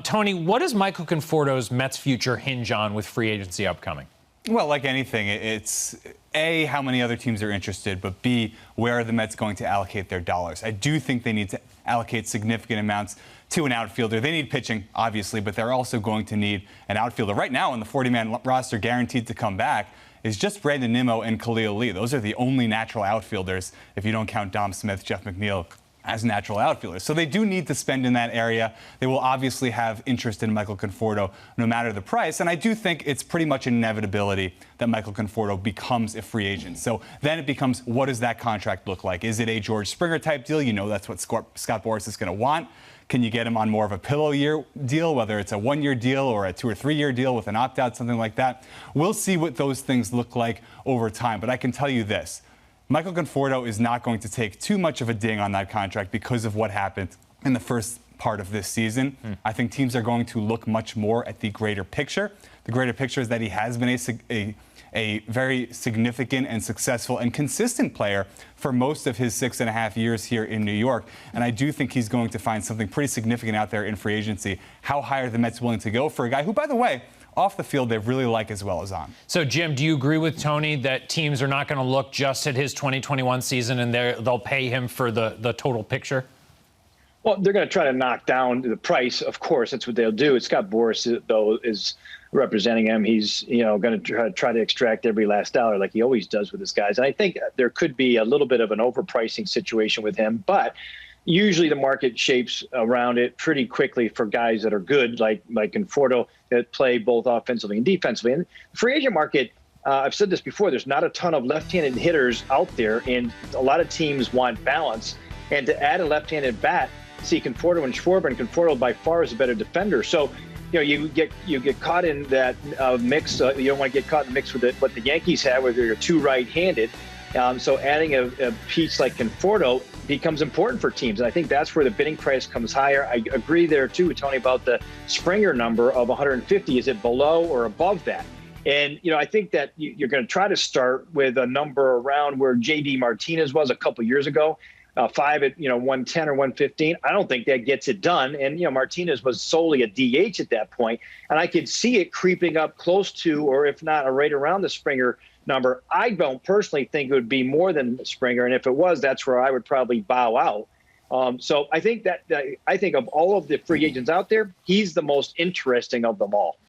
Tony, what does Michael Conforto's Mets future hinge on with free agency upcoming? Well, like anything, it's A, how many other teams are interested, but B, where are the Mets going to allocate their dollars? I do think they need to allocate significant amounts to an outfielder. They need pitching, obviously, but they're also going to need an outfielder. Right now, on the 40-man roster guaranteed to come back is just Brandon Nimmo and Khalil Lee. Those are the only natural outfielders, if you don't count Dom Smith, Jeff McNeil, as natural outfielders. So they do need to spend in that area. They will obviously have interest in Michael Conforto no matter the price. And I do think it's pretty much an inevitability that Michael Conforto becomes a free agent. So then it becomes, what does that contract look like? Is it a George Springer type deal? You know that's what Scott Boras is going to want. Can you get him on more of a pillow year deal, whether it's a 1-year deal or a 2 or 3 year deal with an opt-out, something like that? We'll see what those things look like over time. But I can tell you this. Michael Conforto is not going to take too much of a ding on that contract because of what happened in the first part of this season. I think teams are going to look much more at the greater picture. The greater picture is that he has been a very significant and successful and consistent player for most of his 6.5 years here in New York. And I do think he's going to find something pretty significant out there in free agency. How high are the Mets willing to go for a guy who, by the way, off the field, they really like as well as on. So, Jim, do you agree with Tony that teams are not going to look just at his 2021 season and they'll pay him for the total picture? Well, they're going to try to knock down the price. Of course, that's what they'll do. Scott Boras, though, is representing him. He's, going to try to extract every last dollar like he always does with his guys. And I think there could be a little bit of an overpricing situation with him, but usually the market shapes around it pretty quickly for guys that are good, like Conforto, that play both offensively and defensively. And the free agent market, I've said this before, there's not a ton of left-handed hitters out there, and a lot of teams want balance. And to add a left-handed bat, see Conforto and Schwarber, and Conforto by far is a better defender. So, you get caught in that mix. You don't want to get caught in the mix with what the Yankees have, where they're two right-handed. So adding a piece like Conforto becomes important for teams. And I think that's where the bidding price comes higher. I agree there, too, Tony, about the Springer number of 150. Is it below or above that? And, I think that you're going to try to start with a number around where J.D. Martinez was a couple years ago, 5 at, 110 or 115. I don't think that gets it done. And, Martinez was solely a DH at that point. And I could see it creeping up close to, or if not, right around the Springer number. I don't personally think it would be more than Springer, and if it was, that's where I would probably bow out. So I think that I think of all of the free agents out there, he's the most interesting of them all.